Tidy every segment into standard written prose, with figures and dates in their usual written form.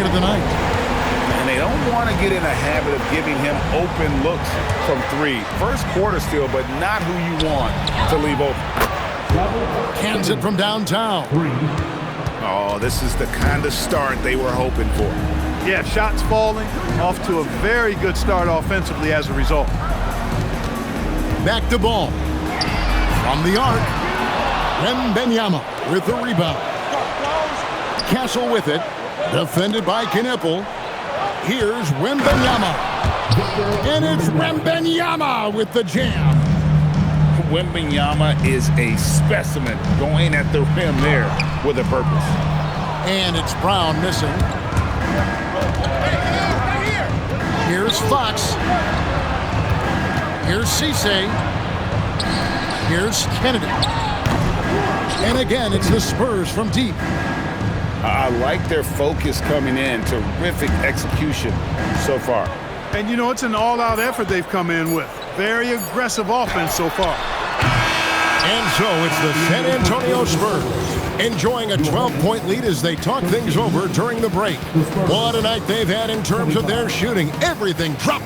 of the night. And they don't want to get in a habit of giving him open looks from three. First quarter still, but not who you want to leave open. Cans it from downtown. Oh, this is the kind of start they were hoping for. Yeah, shots falling, off to a very good start offensively as a result. Back to ball. From the arc. Wembanyama with the rebound. Castle with it. Defended by Knippel. Here's Wembanyama. And it's Wembanyama with the jam. Wembanyama is a specimen going at the rim there with a purpose. And it's Brown missing. Here's Fox. Here's Cisse. Here's Kennedy. And again, it's the Spurs from deep. I like their focus coming in. Terrific execution so far. And, you know, it's an all-out effort they've come in with. Very aggressive offense so far. And so it's the San Antonio Spurs enjoying a 12-point lead as they talk things over during the break. What a night they've had in terms of their shooting. Everything dropped.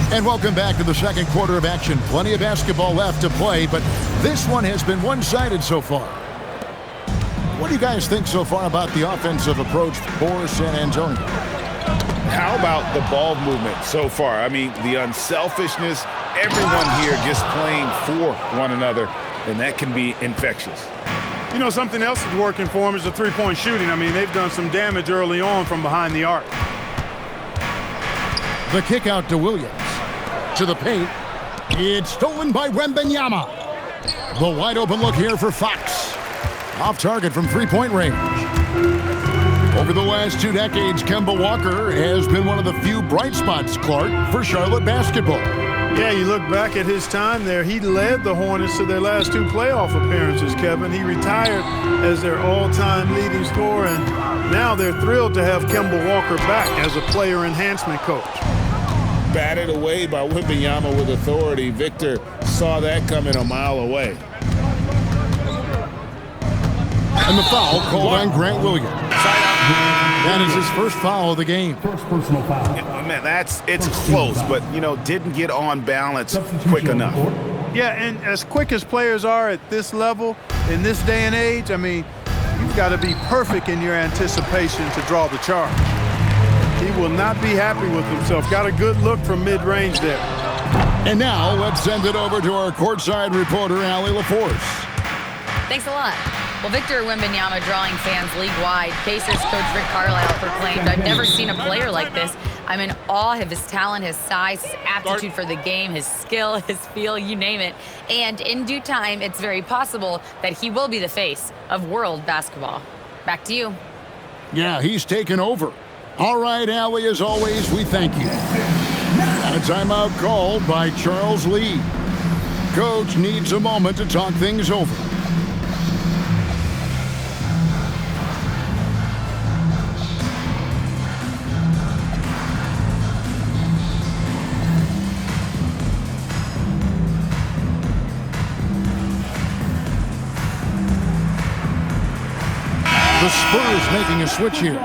And welcome back to the second quarter of action. Plenty of basketball left to play, but this one has been one-sided so far. What do you guys think so far about the offensive approach for San Antonio? How about the ball movement so far? I mean, the unselfishness, everyone here just playing for one another, and that can be infectious. You know, something else that's working for them is the three-point shooting. I mean, they've done some damage early on from behind the arc. The kick out to Williams. To the paint. It's stolen by Wembanyama. The wide open look here for Fox. Off target from three-point range. Over the last 2 decades, Kemba Walker has been one of the few bright spots, Clark, for Charlotte basketball. Yeah, you look back at his time there, he led the Hornets to their last 2 playoff appearances, Kevin. He retired as their all-time leading scorer, and now they're thrilled to have Kemba Walker back as a player enhancement coach. Batted away by Wembanyama with authority. Victor saw that coming a mile away. And the foul called on Grant Williams. That is his first foul of the game. First personal foul. Man, it's close, but, you know, didn't get on balance quick enough. Yeah, and as quick as players are at this level, in this day and age, I mean, you've got to be perfect in your anticipation to draw the charge. He will not be happy with himself. Got a good look from mid-range there. And now let's send it over to our courtside reporter, Allie LaForce. Thanks a lot. Well, Victor Wembanyama drawing fans league-wide. Pacers coach Rick Carlisle proclaimed, "I've never seen a player like this. I'm in awe of his talent, his size, his aptitude for the game, his skill, his feel, you name it. And in due time, it's very possible that he will be the face of world basketball." Back to you. Yeah, he's taken over. All right, Allie, as always, we thank you. And a timeout called by Charles Lee. Coach needs a moment to talk things over. The Spurs making a switch here.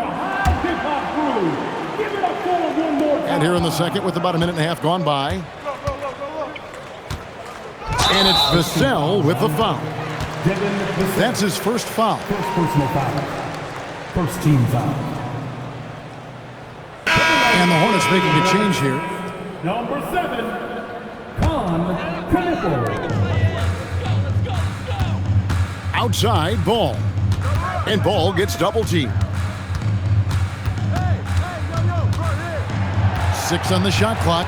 And here in the second with about a minute and a half gone by. And it's Vassell with the foul. That's his first foul. First personal foul. First team foul. And the Hornets making a change here. Number 7, Knippel. Outside, Ball. And Ball gets double teamed. 6 on the shot clock.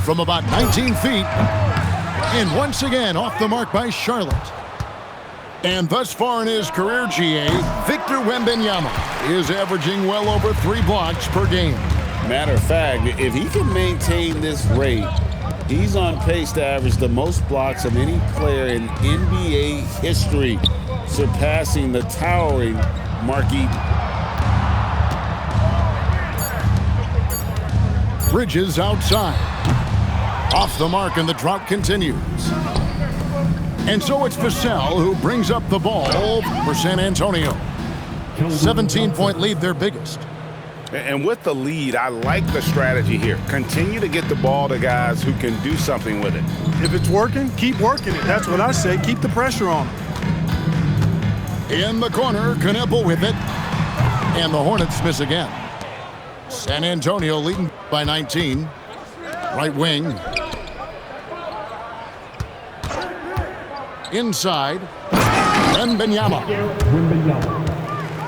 From about 19 feet. And once again off the mark by Charlotte. And thus far in his career, GA, Victor Wembanyama is averaging well over 3 blocks per game. Matter of fact, if he can maintain this rate, he's on pace to average the most blocks of any player in NBA history, surpassing the towering Mark Eaton. Bridges outside. Off the mark, and the drought continues. And so it's Vassell who brings up the ball for San Antonio. 17-point lead, their biggest. And with the lead, I like the strategy here. Continue to get the ball to guys who can do something with it. If it's working, keep working it. That's what I say. Keep the pressure on them. In the corner, Knueppel with it. And the Hornets miss again. San Antonio leading by 19. Right wing. Inside. Wembanyama.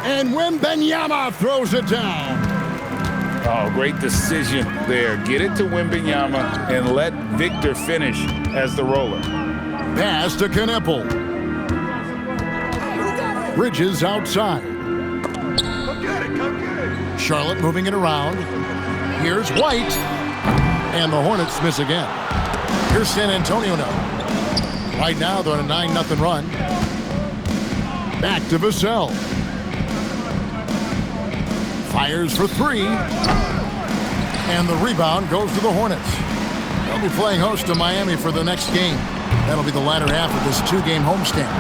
And Wembanyama throws it down. Oh, great decision there. Get it to Wembanyama and let Victor finish as the roller. Pass to Knueppel. Bridges outside. Charlotte moving it around. Here's White. And the Hornets miss again. Here's San Antonio now. Right now they're on a 9-0 run. Back to Vassell. Fires for three. And the rebound goes to the Hornets. They'll be playing host to Miami for the next game. That'll be the latter half of this 2-game homestand.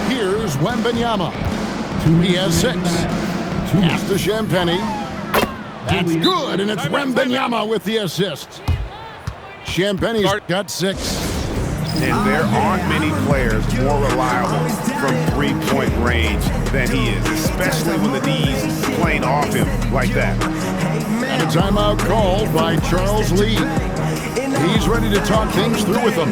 Here's Wembanyama. He has 6. Pass to Champagnie. That's good, and it's Wembanyama with the assist. Champagnie's got 6. And there aren't many players more reliable from three-point range than he is, especially when the D's playing off him like that. And a timeout called by Charles Lee. He's ready to talk things through with them.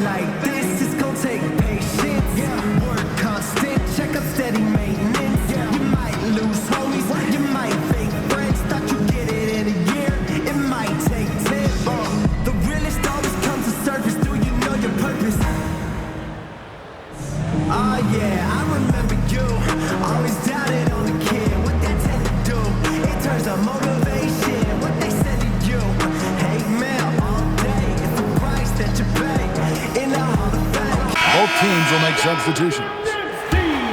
Both teams will make substitutions.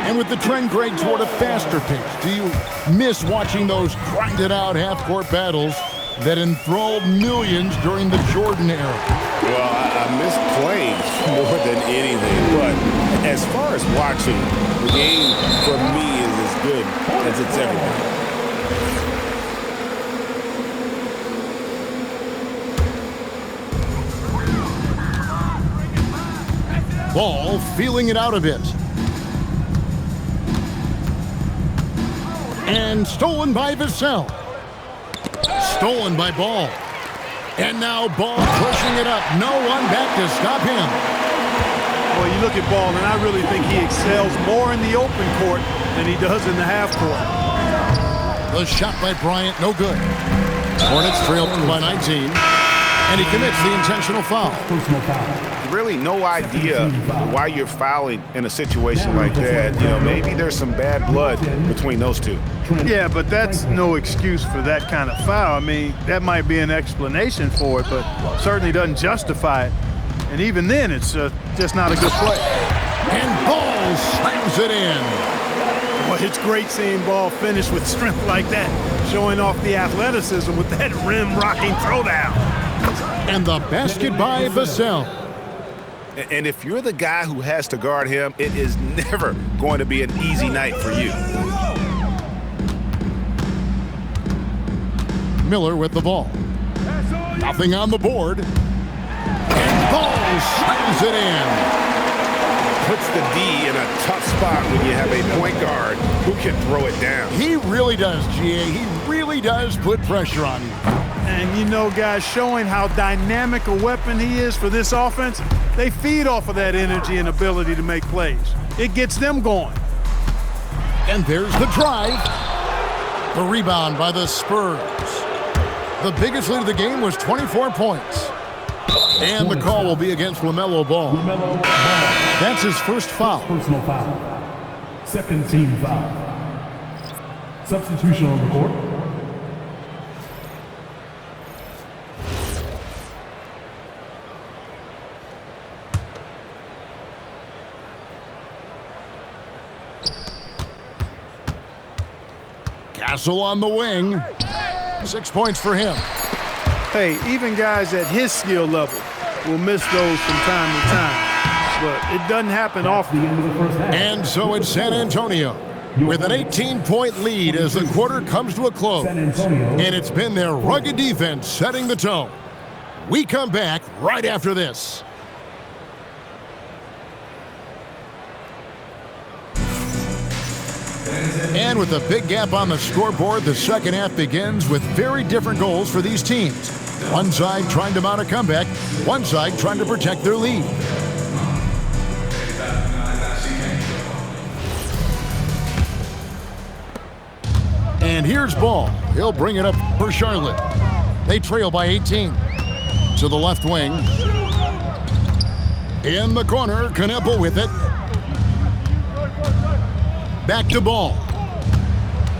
And with the trend grade toward a faster pace, do you miss watching those grinded-out half-court battles that enthralled millions during the Jordan era? Well, I miss playing more than anything, but as far as watching, the game for me is as good as it's ever been. Ball feeling it out a bit. And stolen by Vassell. Stolen by Ball. And now Ball pushing it up. No one back to stop him. Well, you look at Ball, and I really think he excels more in the open court than he does in the half court. The shot by Bryant, no good. Hornets trail by 19. And he commits the intentional foul. Really no idea why you're fouling in a situation like that. You know, maybe there's some bad blood between those two. Yeah, but that's no excuse for that kind of foul. I mean, that might be an explanation for it, but certainly doesn't justify it. And even then, it's just not a good play. And Ball slams it in. Well, it's great seeing Ball finish with strength like that, showing off the athleticism with that rim-rocking throwdown. And the basket by Vassell. And if you're the guy who has to guard him, it is never going to be an easy night for you. Miller with the ball. Nothing on the board. And Ball slams it in. Puts the D in a tough spot when you have a point guard who can throw it down. He really does, GA. He really does put pressure on you. And you know, guys, showing how dynamic a weapon he is for this offense, they feed off of that energy and ability to make plays. It gets them going. And there's the drive. The rebound by the Spurs. The biggest lead of the game was 24 points. And the call will be against LaMelo Ball. That's his first foul. Personal foul. Second team foul. Substitution on the court. Castle on the wing. 6 points for him. Hey, even guys at his skill level will miss those from time to time, but it doesn't happen often. And so it's San Antonio with an 18-point lead as the quarter comes to a close. And it's been their rugged defense setting the tone. We come back right after this. And with a big gap on the scoreboard, the second half begins with very different goals for these teams. One side trying to mount a comeback, one side trying to protect their lead. And here's Ball. He'll bring it up for Charlotte. They trail by 18. To the left wing. In the corner, Kneppel with it. Back to Ball.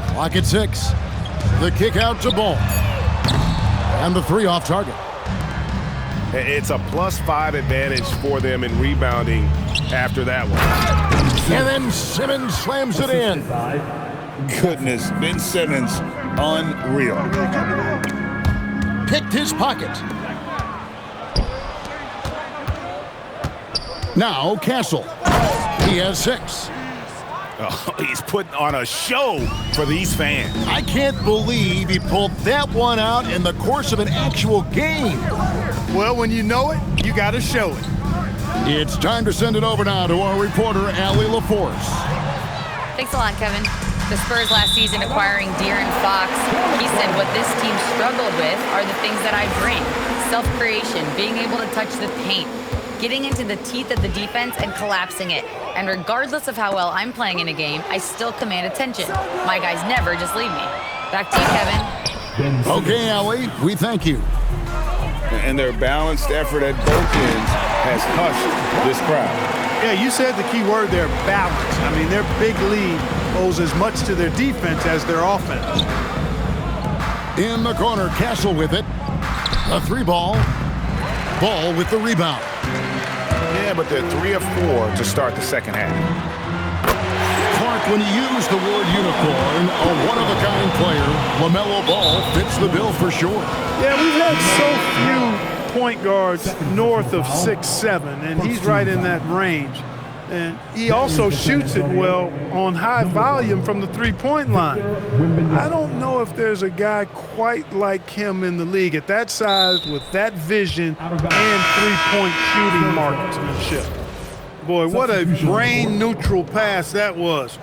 Clock at 6. The kick out to Ball. And the 3 off target. It's a +5 advantage for them in rebounding after that one. And then Simmons slams it in. Goodness, Ben Simmons, unreal. Picked his pocket. Now Castle. He has 6. Oh, he's putting on a show for these fans. I can't believe he pulled that one out in the course of an actual game. Well, when you know it, you got to show it. It's time to send it over now to our reporter, Allie LaForce. Thanks a lot, Kevin. The Spurs last season acquiring De'Aaron Fox, he said what this team struggled with are the things that I bring. Self-creation, being able to touch the paint, getting into the teeth of the defense and collapsing it. And regardless of how well I'm playing in a game, I still command attention. My guys never just leave me. Back to you, Kevin. Okay, Allie, we thank you. And their balanced effort at both ends has hushed this crowd. Yeah, you said the key word there, balance. I mean, their big lead owes as much to their defense as their offense. In the corner, Castle with it. A 3 ball. Ball with the rebound. Yeah, but they're 3 of 4 to start the second half. Clark, when you use the word unicorn, a one-of-a-kind player, LaMelo Ball fits the bill for sure. Yeah, we've had so few point guards north of 6'7", and he's right in that range. And he also shoots it well on high volume from the three-point line. I don't know if there's a guy quite like him in the league at that size with that vision and three-point shooting marksmanship. Boy, what a brain-neutral pass that was.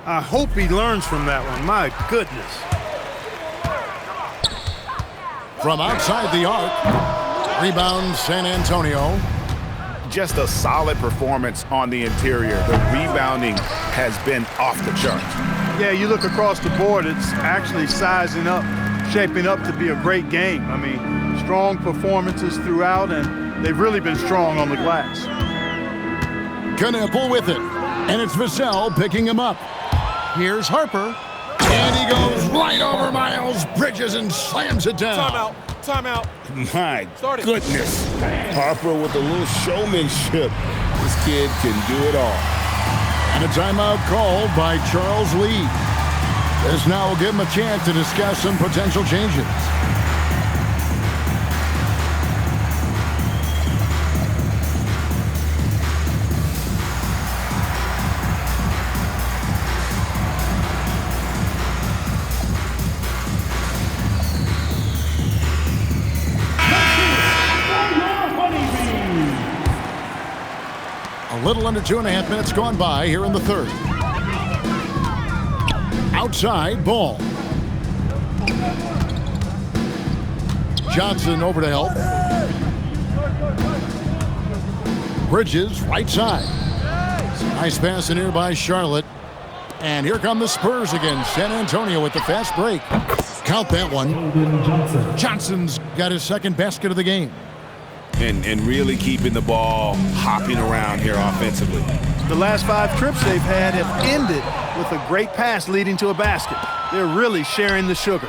I hope he learns from that one. My goodness. From outside the arc, rebound San Antonio. Just a solid performance on the interior. The rebounding has been off the charts. Yeah, you look across the board, it's actually sizing up, shaping up to be a great game. I mean, strong performances throughout, and they've really been strong on the glass. Kneppel with it, and it's Vassell picking him up. Here's Harper, and he goes right over Miles Bridges and slams it down. Timeout. My goodness. Harper with a little showmanship. This kid can do it all. And a timeout called by Charles Lee. This now will give him a chance to discuss some potential changes. A little under 2.5 minutes gone by here in the third. Outside, Ball. Johnson over to help. Bridges, right side. Nice pass in here by Charlotte. And here come the Spurs again. San Antonio with the fast break. Count that one. Johnson's got his second basket of the game. And really keeping the ball hopping around here offensively. The last 5 trips they've had have ended with a great pass leading to a basket. They're really sharing the sugar.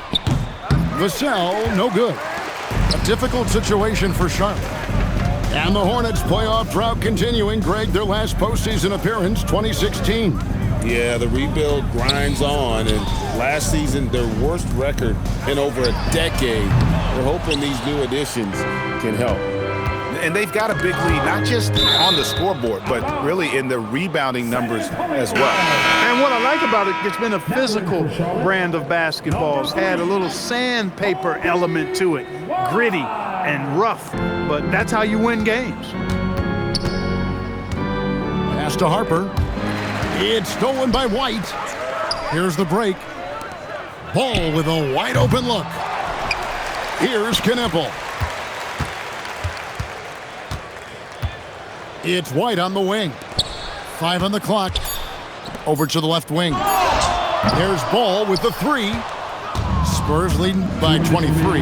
Vassell, no good. A difficult situation for Charlotte. And the Hornets playoff drought continuing. Greg, their last postseason appearance, 2016. Yeah, the rebuild grinds on, and last season, their worst record in over a decade. They're hoping these new additions can help. And they've got a big lead, not just on the scoreboard, but really in the rebounding numbers as well. And what I like about it, it's been a physical brand of basketball. It's had a little sandpaper element to it, gritty and rough, but that's how you win games. Pass to Harper. It's stolen by White. Here's the break. Ball with a wide open look. Here's Kneppel. It's White on the wing. 5 on the clock. Over to the left wing. There's Ball with the 3. Spurs leading by 23.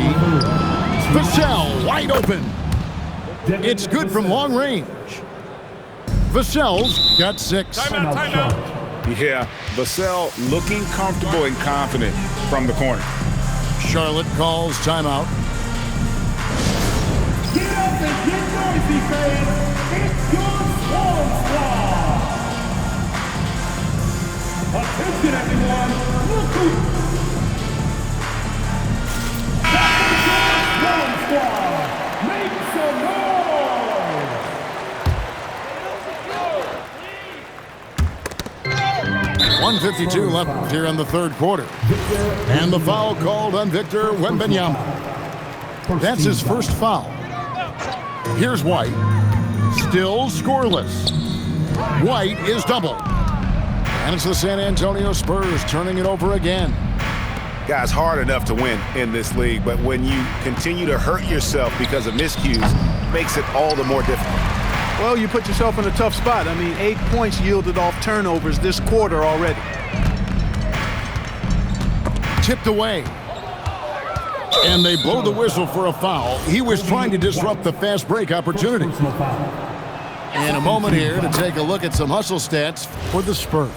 Vassell wide open. It's good from long range. Vassell's got 6. Timeout. Yeah, Vassell looking comfortable and confident from the corner. Charlotte calls timeout. Get up and get noisy, fans. It's your Swarm Squad. Attention, everyone. Look who. Swarm Squad. Make some noise. 1:52 left here in the third quarter. And the foul called on Victor Wembanyama. That's his first foul. Here's White. Still scoreless. White is doubled. And it's the San Antonio Spurs turning it over again. Guys, hard enough to win in this league, but when you continue to hurt yourself because of miscues, makes it all the more difficult. Well, you put yourself in a tough spot. I mean, 8 points yielded off turnovers this quarter already. Tipped away. And they blow the whistle for a foul. He was trying to disrupt the fast break opportunity. And a moment here to take a look at some hustle stats for the Spurs.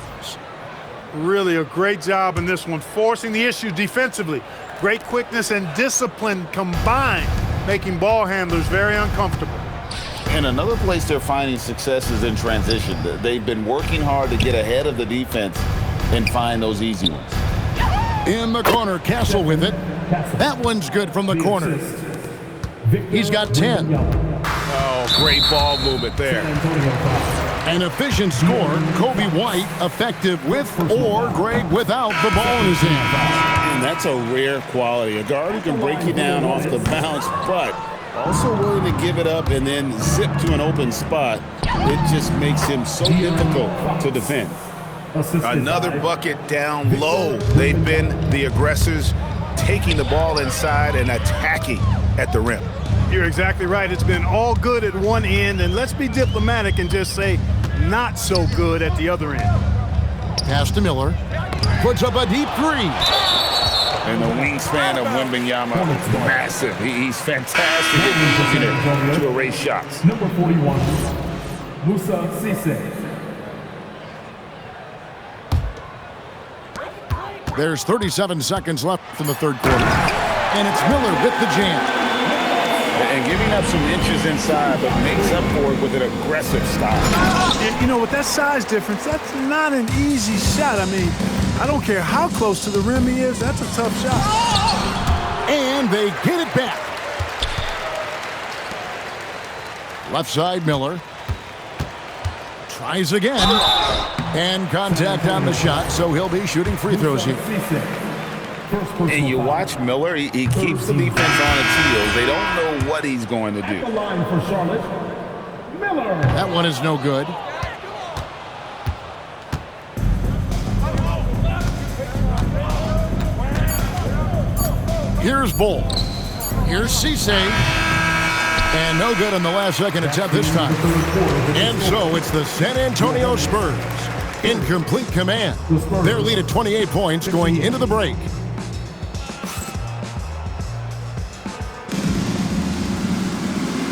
Really a great job in this one, forcing the issue defensively. Great quickness and discipline combined, making ball handlers very uncomfortable. And another place they're finding success is in transition. They've been working hard to get ahead of the defense and find those easy ones. In the corner, Castle with it. That one's good from the corner. He's got 10. Oh, great ball movement there. An efficient score. Kobe White effective with or great without the ball in his hand. And that's a rare quality. A guard who can break you down off the bounce, but also willing to give it up and then zip to an open spot. It just makes him so difficult to defend. Another bucket down low. They've been the aggressors, taking the ball inside and attacking at the rim. You're exactly right. It's been all good at one end, and let's be diplomatic and just say not so good at the other end. Pass to Miller. Puts up a deep 3. And the wingspan of Wembanyama, massive. He's fantastic at to erase shots. Number 41, Musa Cisse. There's 37 seconds left in the third quarter. And it's Miller with the jam. And giving up some inches inside, but makes up for it with an aggressive style. And, you know, with that size difference, that's not an easy shot. I mean, I don't care how close to the rim he is, that's a tough shot. And they get it back. Left side, Miller. Tries again. And contact on the shot, so he'll be shooting free throws here. And you watch Miller, he keeps the defense on its heels. They don't know what he's going to do. The line for Charlotte, Miller. That one is no good. Here's Bull. Here's Cisse. And no good on the last second attempt this time. And so it's the San Antonio Spurs in complete command. Their lead at 28 points going into the break.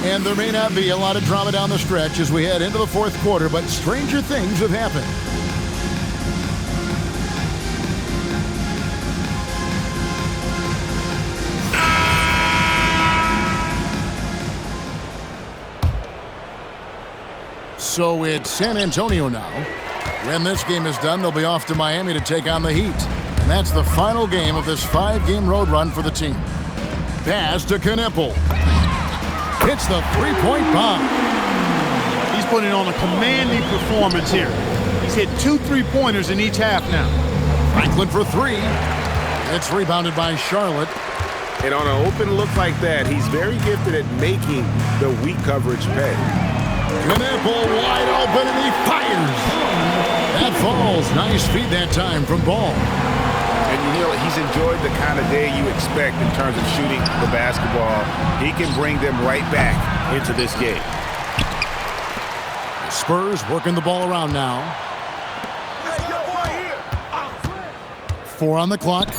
And there may not be a lot of drama down the stretch as we head into the fourth quarter, but stranger things have happened. So it's San Antonio now. When this game is done, they'll be off to Miami to take on the Heat. And that's the final game of this 5-game road run for the team. Pass to Knipple. Hits the three-point bomb. He's putting on a commanding performance here. He's hit 2 3-pointers in each half now. Franklin for 3. It's rebounded by Charlotte. And on an open look like that, he's very gifted at making the weak coverage pay. Knipple wide open and he fires. That falls. Nice feed that time from Ball. And you know, he's enjoyed the kind of day you expect in terms of shooting the basketball. He can bring them right back into this game. The Spurs working the ball around now. 4 on the clock.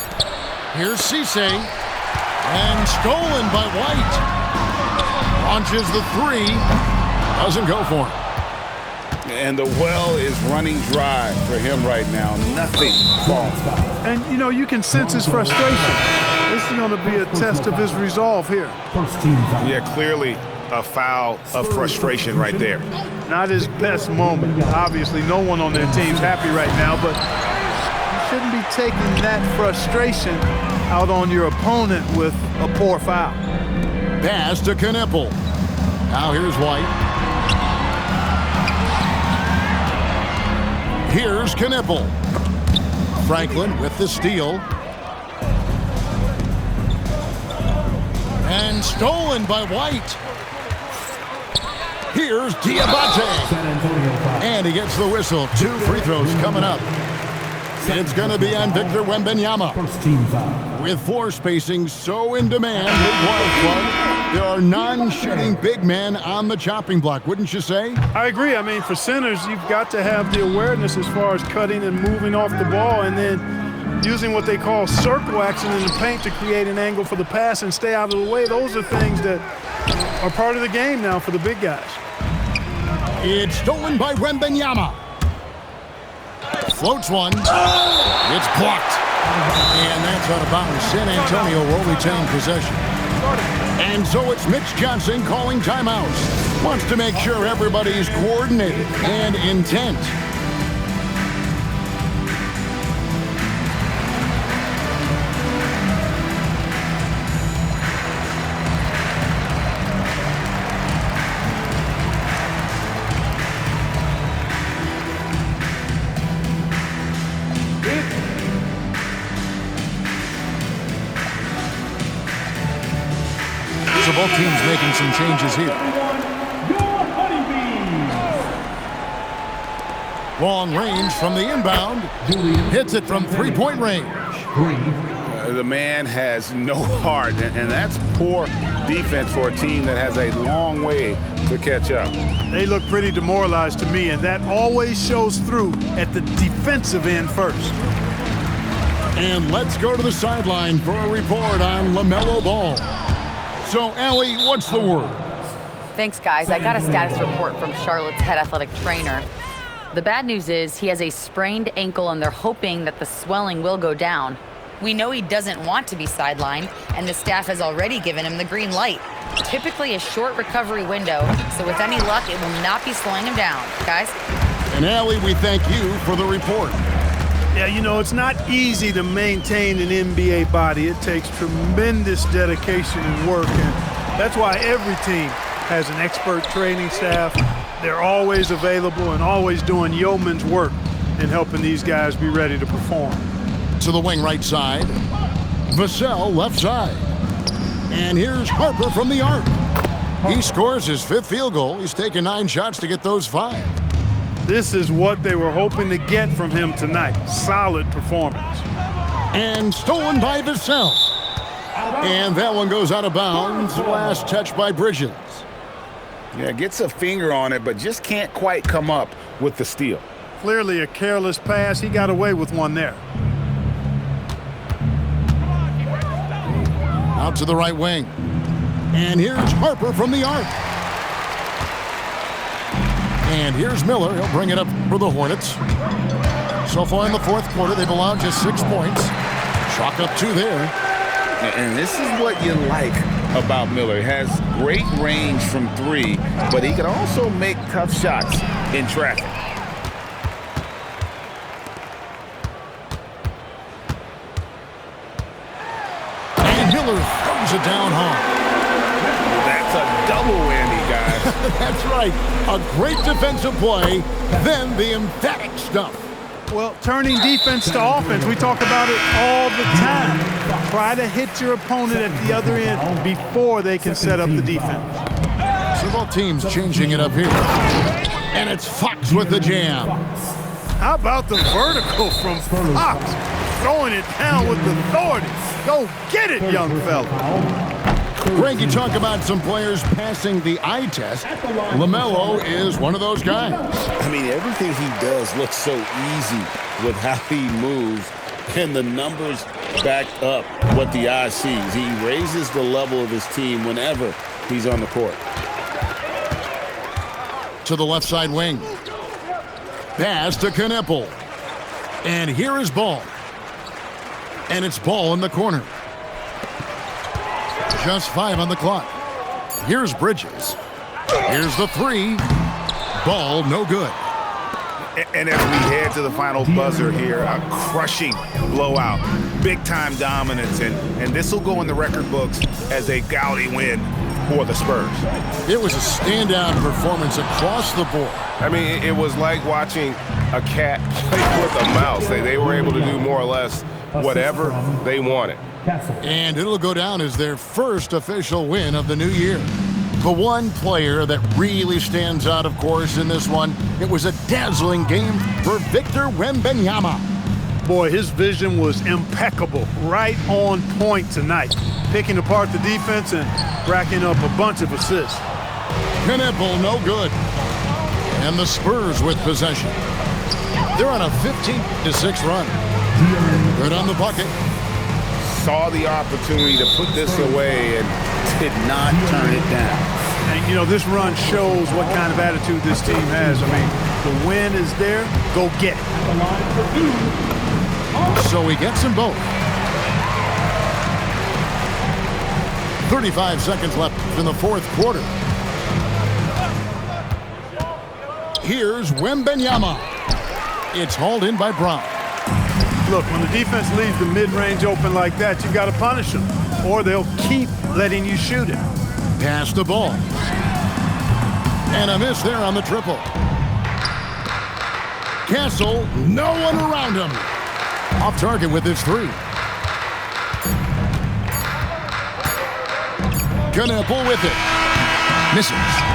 Here's Cisse. And stolen by White. Launches the 3. Doesn't go for him. And the well is running dry for him right now. Nothing falls. And, you know, you can sense his frustration. This is going to be a test of his resolve here. Yeah, clearly a foul of frustration right there. Not his best moment. Obviously, no one on their team's happy right now, but you shouldn't be taking that frustration out on your opponent with a poor foul. Pass to Knipple. Now here's White. Here's Knipple. Franklin with the steal. And stolen by White. Here's Diabate. And he gets the whistle. 2 free throws coming up. It's going to be on Victor Wembanyama. With floor spacing so in demand, there are non-shooting big men on the chopping block, wouldn't you say? I agree. I mean, for centers, you've got to have the awareness as far as cutting and moving off the ball and then using what they call circle action in the paint to create an angle for the pass and stay out of the way. Those are things that are part of the game now for the big guys. It's stolen by Wembanyama. Floats one. It's blocked. And that's out of bounds. San Antonio will retain possession. And so it's Mitch Johnson calling timeouts. Wants to make sure everybody's coordinated and intent. So both teams making some changes here. Long range from the inbound. Hits it from 3-point range. The man has no heart, and that's poor defense for a team that has a long way to catch up. They look pretty demoralized to me, and that always shows through at the defensive end first. And let's go to the sideline for a report on LaMelo Ball. So, Allie, what's the word? Thanks, guys. I got a status report from Charlotte's head athletic trainer. The bad news is he has a sprained ankle, and they're hoping that the swelling will go down. We know he doesn't want to be sidelined, and the staff has already given him the green light. Typically a short recovery window, so with any luck, it will not be slowing him down. Guys? And Allie, we thank you for the report. Yeah, you know, it's not easy to maintain an NBA body. It takes tremendous dedication and work, and that's why every team has an expert training staff. They're always available and always doing yeoman's work in helping these guys be ready to perform. To the wing right side. Vassell left side. And here's Harper from the arc. He scores his 5th field goal. He's taken 9 shots to get those 5. This is what they were hoping to get from him tonight. Solid performance. And stolen by Vassell. And that one goes out of bounds. Last touch by Bridges. Yeah, gets a finger on it, but just can't quite come up with the steal. Clearly a careless pass. He got away with one there. Out to the right wing. And here's Harper from the arc. And here's Miller. He'll bring it up for the Hornets. So far in the 4th quarter, they've allowed just 6 points. Chalk up 2 there. And this is what you like about Miller. He has great range from 3, but he can also make tough shots in traffic. brings it down hard. That's a double whammy, guys. That's right. A great defensive play, then the emphatic stuff. Well, turning defense to offense, we talk about it all the time. Try to hit your opponent at the other end before they can set up the defense. So both teams changing it up here. And it's Fox with the jam. How about the vertical from Fox? Throwing it down with authority. Go get it, young fella. Greg, you talk about some players passing the eye test. LaMelo is one of those guys. I mean, everything he does looks so easy with how he moves, and the numbers back up what the eye sees. He raises the level of his team whenever he's on the court. To the left side wing. Pass to Knepel. And here is Ball. And it's Ball in the corner. Just 5 on the clock. Here's Bridges. Here's the 3. Ball no good. And as we head to the final buzzer here, a crushing blowout, big-time dominance, and this will go in the record books as a gaudy win for the Spurs. It was a standout performance across the board. I mean, it was like watching a cat play with a mouse. They were able to do more or less whatever they wanted. And it'll go down as their first official win of the new year. The one player that really stands out, of course, in this one, it was a dazzling game for Victor Wembanyama. Boy, his vision was impeccable, right on point tonight. Picking apart the defense and racking up a bunch of assists. Knepel no good. And the Spurs with possession. They're on a 15-6 run. Good on the bucket. Saw the opportunity to put this away and Did not turn it down. And, you know, this run shows what kind of attitude this team has. I mean, the win is there. Go get it. So he gets them both. 35 seconds left in the fourth quarter. Here's Wembanyama. It's hauled in by Brown. Look, when the defense leaves the mid-range open like that, you got to punish them, or they'll keep letting you shoot it. Pass the ball. And a miss there on the triple. Castle, no one around him. Off target with his 3. Knepel with it. Misses.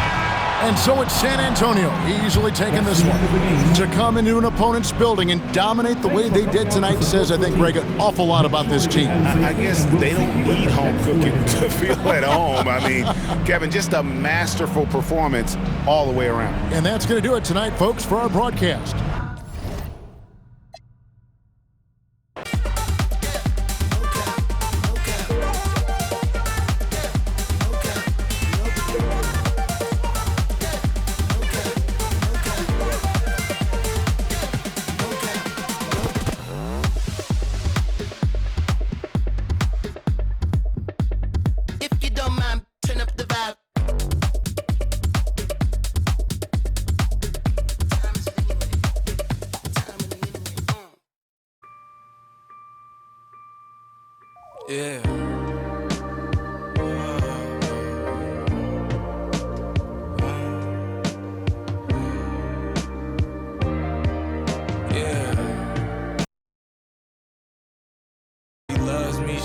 And so it's San Antonio easily taking this one. To come into an opponent's building and dominate the way they did tonight says, I think, Greg, an awful lot about this team. I guess they don't need home cooking to feel at home. I mean, Kevin, just a masterful performance all the way around. And that's going to do it tonight, folks, for our broadcast. Yeah.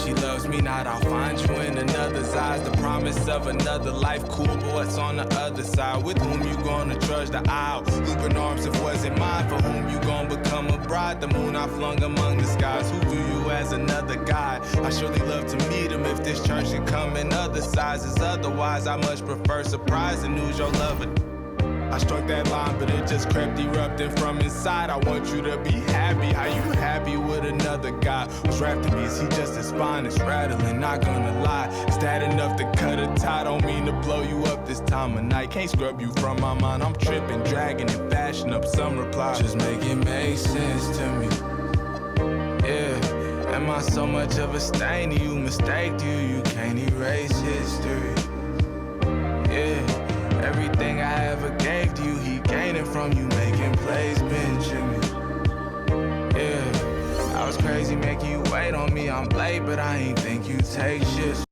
She loves me not. I'll find you in another's eyes. The promise of another life. Cool, but what's on the other side? With whom you gonna trudge the aisle? Looping arms if wasn't mine. For whom you gonna become a bride? The moon I flung among the skies. Who view you as another guy? I surely love to meet him. If this church should come in other sizes. Otherwise, I much prefer surprise and news your lover. I struck that line, but it just crept erupting from inside. I want you to be happy. How you happy with another guy? What's wrapped in me? Is he just as fine? It's rattling, not gonna lie. Is that enough to cut a tie? Don't mean to blow you up this time of night. Can't scrub you from my mind. I'm tripping, dragging, and fashion up some reply. Just make it make sense to me. Yeah, am I so much of a stain to you? Mistaked you, you can't erase history. Yeah. Everything I ever gave to you, he gaining from you, making plays, benching me. Yeah, I was crazy making you wait on me. I'm late, but I ain't think you take shit.